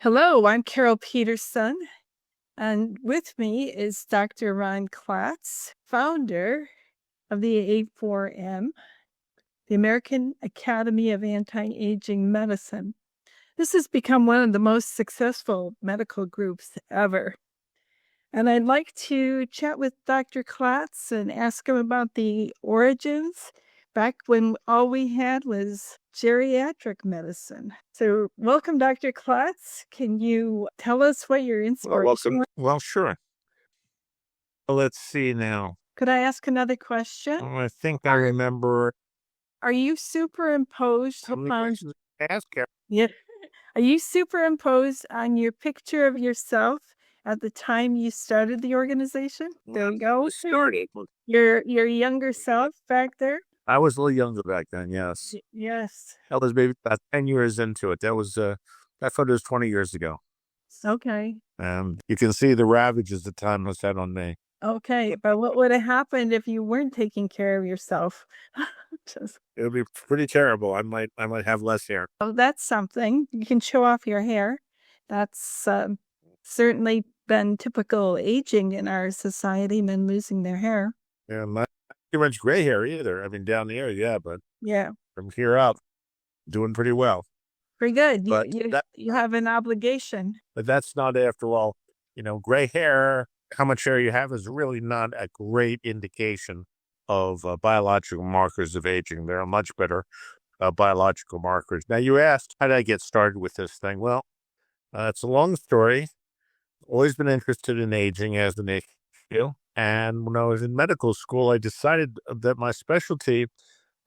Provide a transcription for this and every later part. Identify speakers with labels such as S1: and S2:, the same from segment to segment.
S1: Hello, I'm Carol Petersen, and with me is Dr. Ron Klatz, founder of the A4M, the American Academy of Anti-Aging Medicine. This has become one of the most successful medical groups ever. And I'd like to chat with Dr. Klatz and ask him about the origins back when all we had was geriatric medicine. So welcome, Dr. Klatz. Can you tell us what your inspiration was?
S2: Well, sure. Well, let's see now.
S1: Could I ask another question?
S2: I think I remember.
S1: Are you superimposed
S2: How many
S1: upon...
S2: questions did I ask, Carol?
S1: Yeah. Are you superimposed on your picture of yourself at the time you started the organization? There we go.
S2: Started.
S1: Your younger self back there?
S2: I was a little younger back then, yes.
S1: Yes.
S2: I was maybe about 10 years into it. That photo was 20 years ago.
S1: Okay.
S2: You can see the ravages the time has had on me.
S1: Okay, but what would have happened if you weren't taking care of yourself?
S2: It would be pretty terrible. I might have less hair.
S1: Oh, that's something. You can show off your hair. That's certainly been typical aging in our society, men losing their hair.
S2: Yeah, not too much gray hair either. I mean, down here, yeah, but
S1: Yeah.
S2: from here up, doing pretty well.
S1: Pretty good.
S2: But
S1: you have an obligation.
S2: But that's not, after all, gray hair, how much hair you have is really not a great indication of biological markers of aging. There are much better biological markers. Now, you asked, how did I get started with this thing? Well, it's a long story. Always been interested in aging as an issue. And when I was in medical school, I decided that my specialty,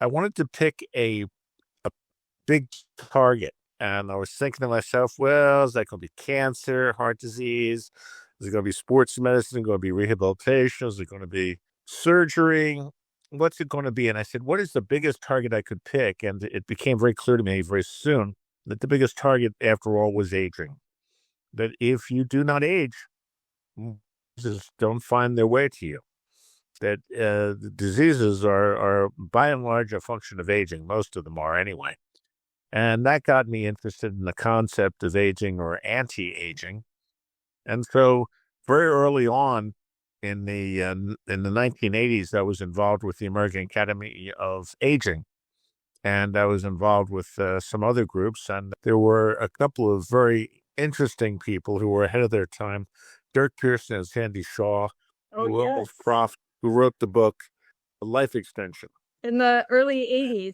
S2: I wanted to pick a big target. And I was thinking to myself, well, is that going to be cancer, heart disease? Is it going to be sports medicine? Going to be rehabilitation? Is it going to be surgery? What's it going to be? And I said, what is the biggest target I could pick? And it became very clear to me very soon that the biggest target, after all, was aging. That if you do not age, diseases don't find their way to you. That the diseases are by and large a function of aging. Most of them are anyway. And that got me interested in the concept of aging or anti-aging. And so very early on in the 1980s, I was involved with the American Academy of Aging. And I was involved with some other groups. And there were a couple of very interesting people who were ahead of their time. Dirk Pearson Sandy Shaw, who wrote the book Life Extension.
S1: In the early 80s.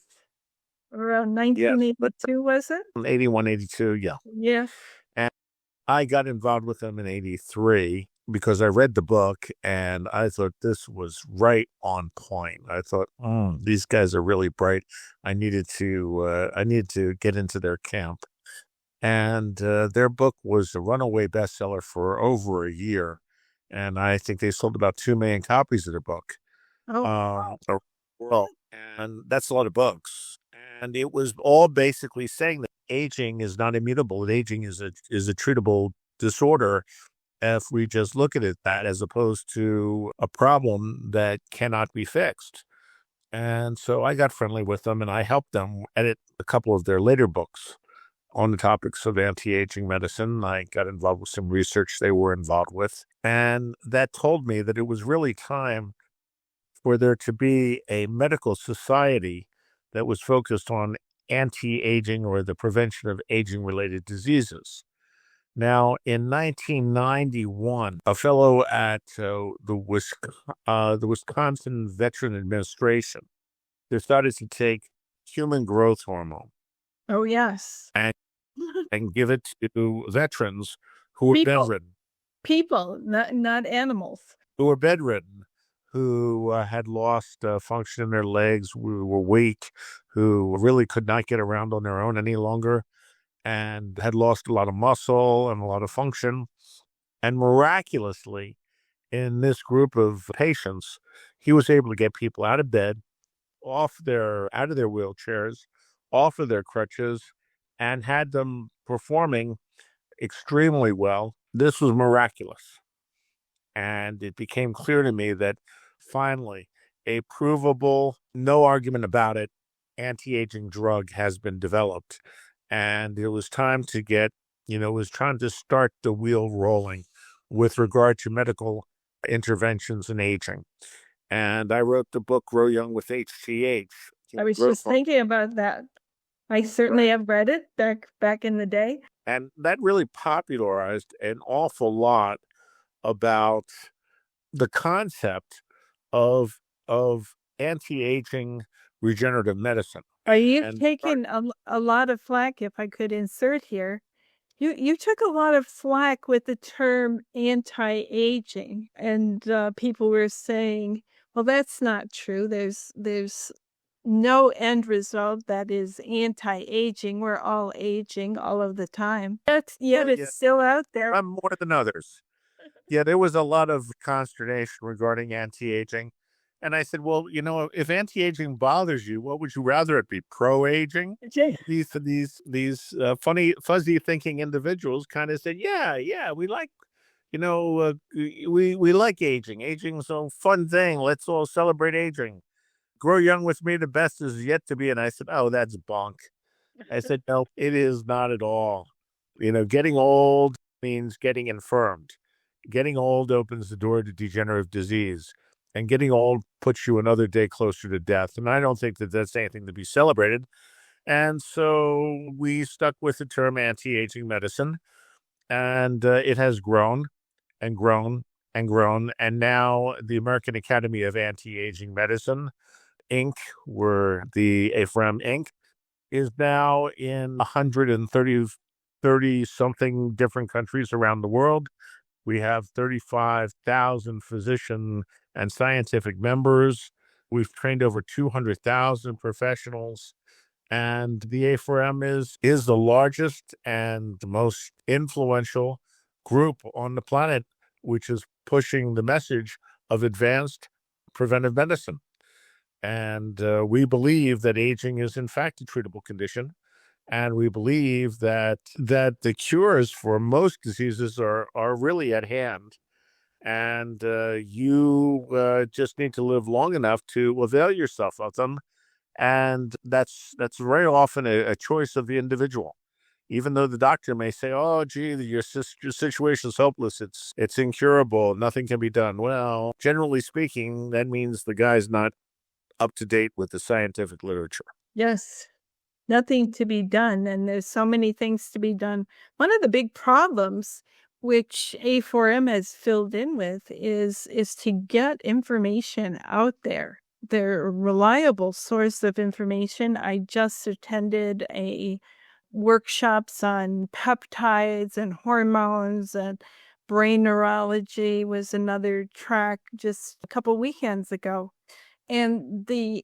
S1: Around 1982, was it?
S2: 81, 82, yeah.
S1: Yeah.
S2: And I got involved with them in 83 because I read the book and I thought this was right on point. I thought, these guys are really bright. I needed to get into their camp. And their book was a runaway bestseller for over a year. And I think they sold about 2 million copies of their book. Well, and that's a lot of books. And it was all basically saying that aging is not immutable. And aging is a treatable disorder if we just look at it that, as opposed to a problem that cannot be fixed. And so I got friendly with them and I helped them edit a couple of their later books on the topics of anti-aging medicine. I got involved with some research they were involved with. And that told me that it was really time for there to be a medical society that was focused on anti-aging or the prevention of aging-related diseases. Now, in 1991, a fellow at the Wisconsin Veteran Administration decided to take human growth hormone.
S1: Oh, yes.
S2: And give it to veterans who were bedridden.
S1: People, not animals.
S2: Who were bedridden, who had lost function in their legs, who were weak, who really could not get around on their own any longer, and had lost a lot of muscle and a lot of function. And miraculously, in this group of patients, he was able to get people out of bed, out of their wheelchairs, off of their crutches, and had them performing extremely well. This was miraculous. And it became clear to me that finally a provable, no argument about it, anti-aging drug has been developed. And it was time to get was trying to start the wheel rolling with regard to medical interventions in aging. And I wrote the book Grow Young with HGH.
S1: I was just thinking about that. I certainly have read it back in the day.
S2: And that really popularized an awful lot about the concept of anti-aging regenerative medicine.
S1: Are you taking a lot of flack, if I could insert here? You took a lot of flack with the term anti-aging, and people were saying, well, that's not true. There's no end result that is anti-aging. We're all aging all of the time. Yet it's still out there.
S2: I'm more than others. Yeah, there was a lot of consternation regarding anti-aging. And I said, well, if anti-aging bothers you, what would you rather it be? Pro-aging? These funny, fuzzy thinking individuals kind of said, yeah, we like, we like aging. Aging's a fun thing. Let's all celebrate aging. Grow young with me, the best is yet to be. And I said, oh, that's bunk. I said, no, it is not at all. Getting old means getting infirmed. Getting old opens the door to degenerative disease, and getting old puts you another day closer to death. And I don't think that that's anything to be celebrated. And so we stuck with the term anti-aging medicine, and it has grown and grown and grown. And now the American Academy of Anti-Aging Medicine, Inc., where the AFRM Inc. is now in 130 something different countries around the world. We have 35,000 physician and scientific members. We've trained over 200,000 professionals. And the A4M is the largest and most influential group on the planet, which is pushing the message of advanced preventive medicine. And we believe that aging is, in fact, a treatable condition. And we believe that the cures for most diseases are really at hand. And you just need to live long enough to avail yourself of them. And that's very often a choice of the individual. Even though the doctor may say, oh, gee, your situation is hopeless. It's incurable. Nothing can be done. Well, generally speaking, that means the guy's not up to date with the scientific literature.
S1: Yes. Nothing to be done, and there's so many things to be done. One of the big problems, which A4M has filled in with, is to get information out there. They're a reliable source of information. I just attended a workshops on peptides and hormones, and brain neurology was another track just a couple weekends ago. And the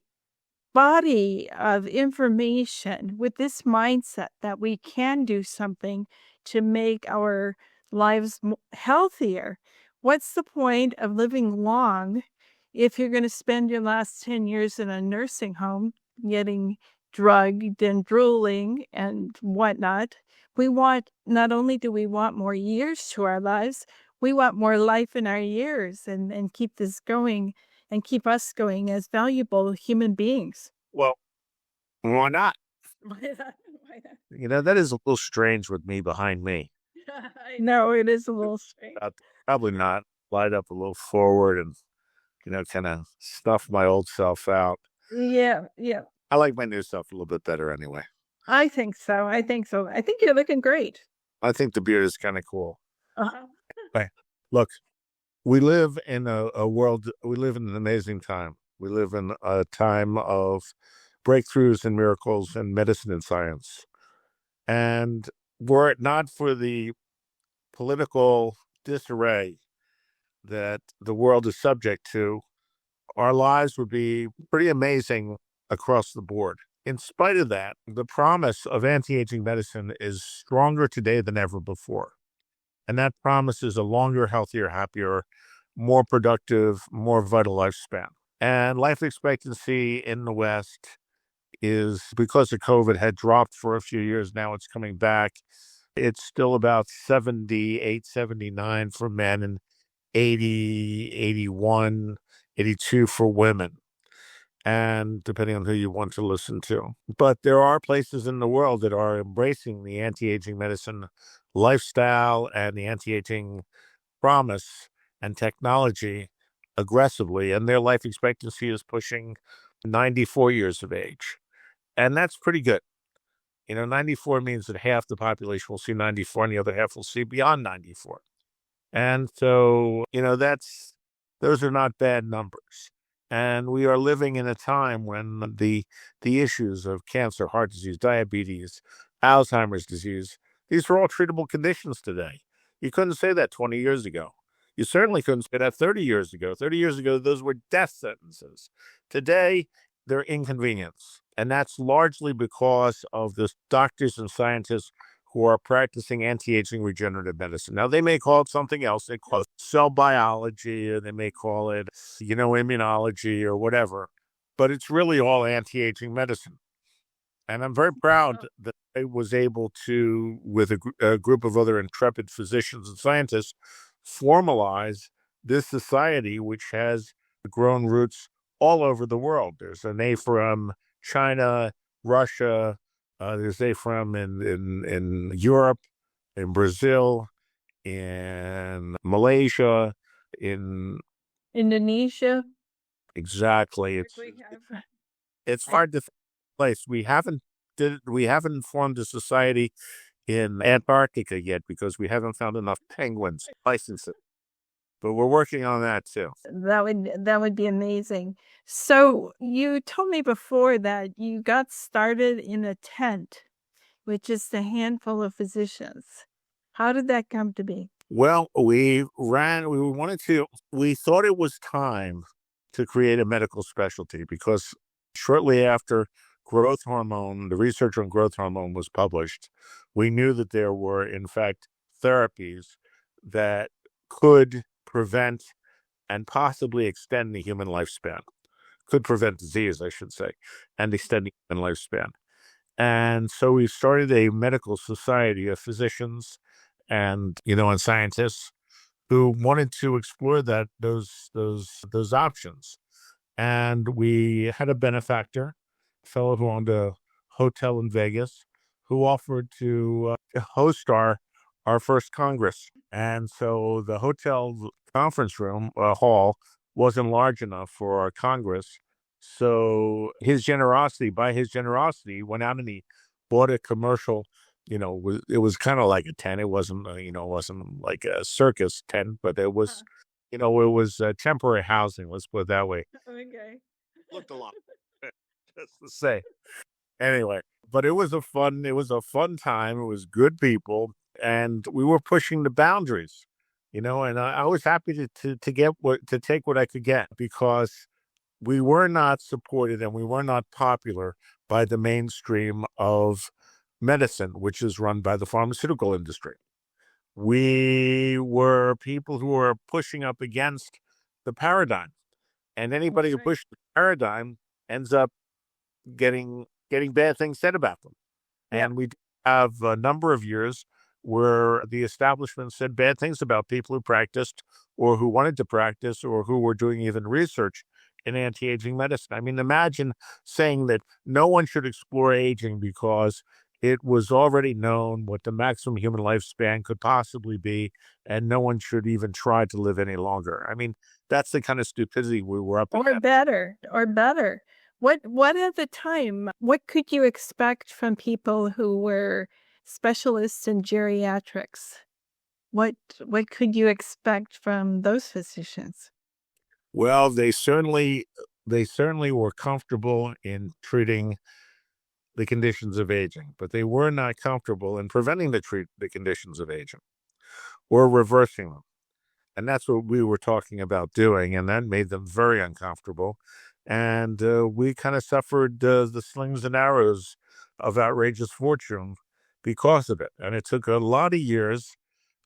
S1: body of information with this mindset that we can do something to make our lives healthier. What's the point of living long if you're going to spend your last 10 years in a nursing home getting drugged and drooling and whatnot? Not only do we want more years to our lives, we want more life in our years and keep this going and keep us going as valuable human beings.
S2: Well, why not?
S1: Why not?
S2: That is a little strange with me behind me.
S1: I know, it is a little strange.
S2: Probably not. Light up a little forward and, kind of stuff my old self out.
S1: Yeah.
S2: I like my new self a little bit better anyway.
S1: I think so. I think you're looking great.
S2: I think the beard is kind of cool.
S1: Uh-huh.
S2: Right. Look, we live in a world, we live in an amazing time. We live in a time of breakthroughs and miracles in medicine and science. And were it not for the political disarray that the world is subject to, our lives would be pretty amazing across the board. In spite of that, the promise of anti-aging medicine is stronger today than ever before. And that promise is a longer, healthier, happier, more productive, more vital lifespan. And life expectancy in the West is, because of COVID, had dropped for a few years. Now it's coming back. It's still about 78, 79 for men and 80, 81, 82 for women. and depending on who you want to listen to. But there are places in the world that are embracing the anti-aging medicine lifestyle and the anti-aging promise and technology aggressively, and their life expectancy is pushing 94 years of age. And that's pretty good. 94 means that half the population will see 94 and the other half will see beyond 94. And so, those are not bad numbers. And we are living in a time when the issues of cancer, heart disease, diabetes, Alzheimer's disease, these are all treatable conditions today. You couldn't say that 20 years ago. You certainly couldn't say that 30 years ago. 30 years ago, those were death sentences. Today, they're inconvenience. And that's largely because of the doctors and scientists who are practicing anti-aging regenerative medicine. Now, they may call it something else. They call it cell biology, or they may call it, immunology or whatever. But it's really all anti-aging medicine. And I'm very proud that I was able to, with a group of other intrepid physicians and scientists, formalize this society, which has grown roots all over the world. There's an A from China, Russia. There's A from in Europe, in Brazil, in Malaysia, in
S1: Indonesia.
S2: exactly. It's hard to find a place. We haven't formed a society in Antarctica yet because we haven't found enough penguins to license it. But we're working on that too.
S1: That would be amazing. So you told me before that you got started in a tent with just a handful of physicians. How did that come to be?
S2: Well, we thought it was time to create a medical specialty because shortly after the research on growth hormone was published, we knew that there were, in fact, therapies that could prevent and possibly extend the human lifespan. Could prevent disease, I should say, and extend the human lifespan. And so we started a medical society of physicians and scientists who wanted to explore those options. And we had a benefactor, a fellow who owned a hotel in Vegas, who offered to host our first Congress. And so the hotel conference room hall wasn't large enough for our Congress. So by his generosity, went out and he bought a commercial. It was kind of like a tent. It wasn't, it wasn't like a circus tent, but it was, it was temporary housing. Let's put it that way.
S1: Okay.
S2: Looked a lot, just to say. Anyway, but it was a fun time. It was good people, and we were pushing the boundaries, and I was happy to take what I could get because we were not supported and we were not popular by the mainstream of medicine, which is run by the pharmaceutical industry. We were people who were pushing up against the paradigm, and anybody who pushed the paradigm ends up getting bad things said about them.
S1: Yeah.
S2: And we have a number of years where the establishment said bad things about people who practiced or who wanted to practice or who were doing even research in anti-aging medicine. I mean, imagine saying that no one should explore aging because it was already known what the maximum human lifespan could possibly be, and no one should even try to live any longer. I mean, that's the kind of stupidity we were up against.
S1: Or better. What at the time, what could you expect from people who were specialists in geriatrics? What could you expect from those physicians?
S2: Well, they certainly were comfortable in treating the conditions of aging, but they were not comfortable in preventing the conditions of aging or reversing them. And that's what we were talking about doing, and that made them very uncomfortable. And we kind of suffered the slings and arrows of outrageous fortune because of it. And it took a lot of years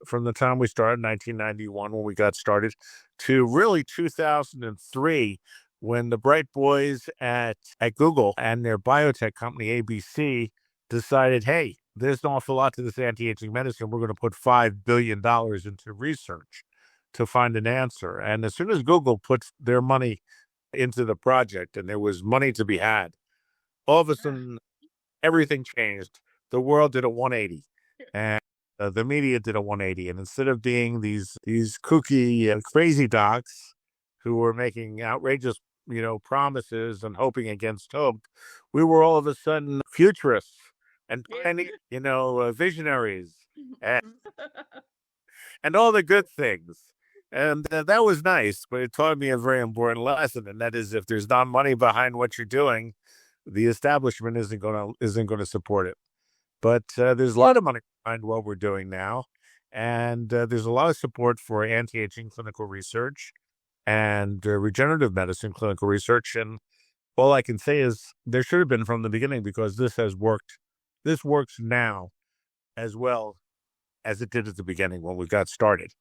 S2: from the time we started, 1991, when we got started, to really 2003, when the bright boys at Google and their biotech company, ABC, decided, hey, there's an awful lot to this anti-aging medicine. We're going to put $5 billion into research to find an answer. And as soon as Google puts their money into the project and there was money to be had. All of a sudden, everything changed. The world did a 180, and the media did a 180. And instead of being these kooky, crazy docs who were making outrageous, promises and hoping against hope, we were all of a sudden futurists and visionaries and all the good things. And that was nice, but it taught me a very important lesson, and that is, if there's not money behind what you're doing, the establishment isn't going to support it. But there's a lot of money behind what we're doing now, and there's a lot of support for anti-aging clinical research and regenerative medicine clinical research. And all I can say is there should have been from the beginning, because this has worked. This works now as well as it did at the beginning when we got started.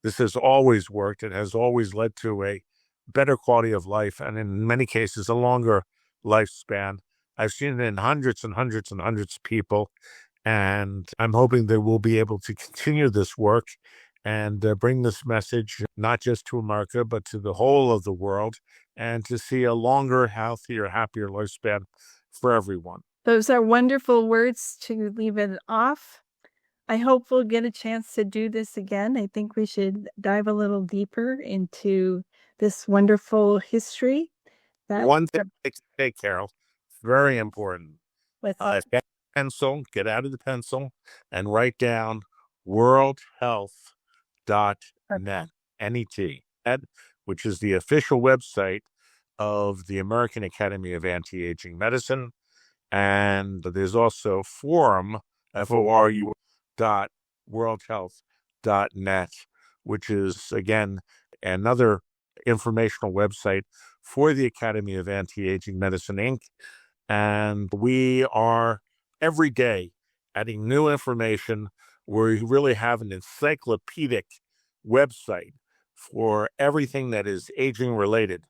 S2: This has always worked. It has always led to a better quality of life, and in many cases, a longer lifespan. I've seen it in hundreds and hundreds and hundreds of people, and I'm hoping that we'll be able to continue this work and bring this message not just to America, but to the whole of the world, and to see a longer, healthier, happier lifespan for everyone.
S1: Those are wonderful words to leave it off. I hope we'll get a chance to do this again. I think we should dive a little deeper into this wonderful history.
S2: One thing to take, Carol, very important. Get a pencil, get out of the pencil, and write down worldhealth.net, N-E-T, which is the official website of the American Academy of Anti-Aging Medicine. And there's also forum, F-O-R-U, worldhealth.net, which is, again, another informational website for the Academy of Anti-Aging Medicine, Inc. And we are every day adding new information. We really have an encyclopedic website for everything that is aging related.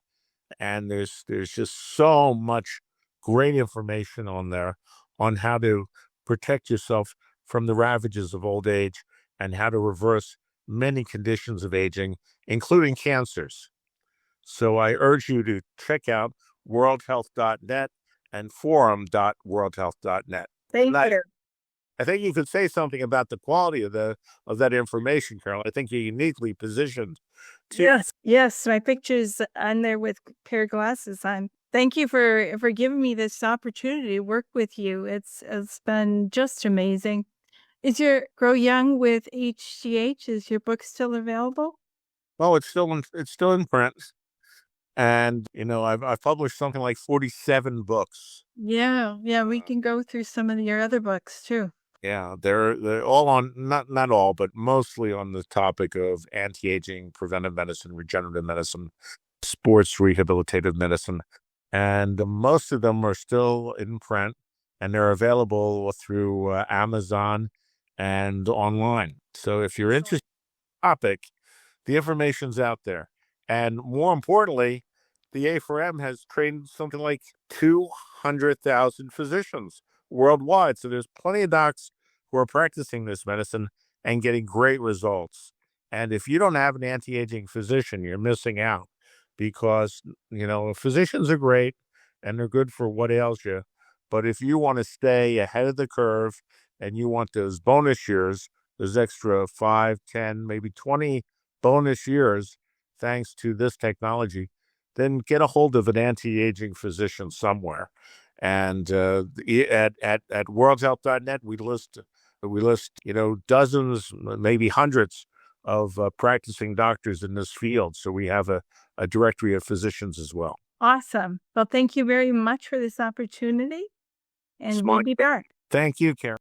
S2: And there's just so much great information on there on how to protect yourself from the ravages of old age and how to reverse many conditions of aging, including cancers. So I urge you to check out worldhealth.net and forum.worldhealth.net.
S1: Thank you.
S2: I think you could say something about the quality of that information, Carol. I think you're uniquely positioned to.
S1: Yes, my picture's on there with a pair of glasses on. Thank you for giving me this opportunity to work with you. It's been just amazing. Is your Grow Young with HGH, is your book still available?
S2: Well, it's still in print. And, I've published something like 47 books.
S1: Yeah, we can go through some of your other books too.
S2: Yeah, they're all on, not all, but mostly on the topic of anti-aging, preventive medicine, regenerative medicine, sports rehabilitative medicine. And most of them are still in print, and they're available through Amazon and online. So if you're interested in the topic, the information's out there. And more importantly, the A4M has trained something like 200,000 physicians worldwide. So there's plenty of docs who are practicing this medicine and getting great results. And if you don't have an anti-aging physician, you're missing out, because, physicians are great and they're good for what ails you. But if you want to stay ahead of the curve and you want those bonus years, those extra 5, 10, maybe 20 bonus years, thanks to this technology, then get a hold of an anti-aging physician somewhere. And at worldhealth.net, we list dozens, maybe hundreds of practicing doctors in this field. So we have a directory of physicians as well.
S1: Awesome. Well, thank you very much for this opportunity. And we'll be back.
S2: Thank you, Karen.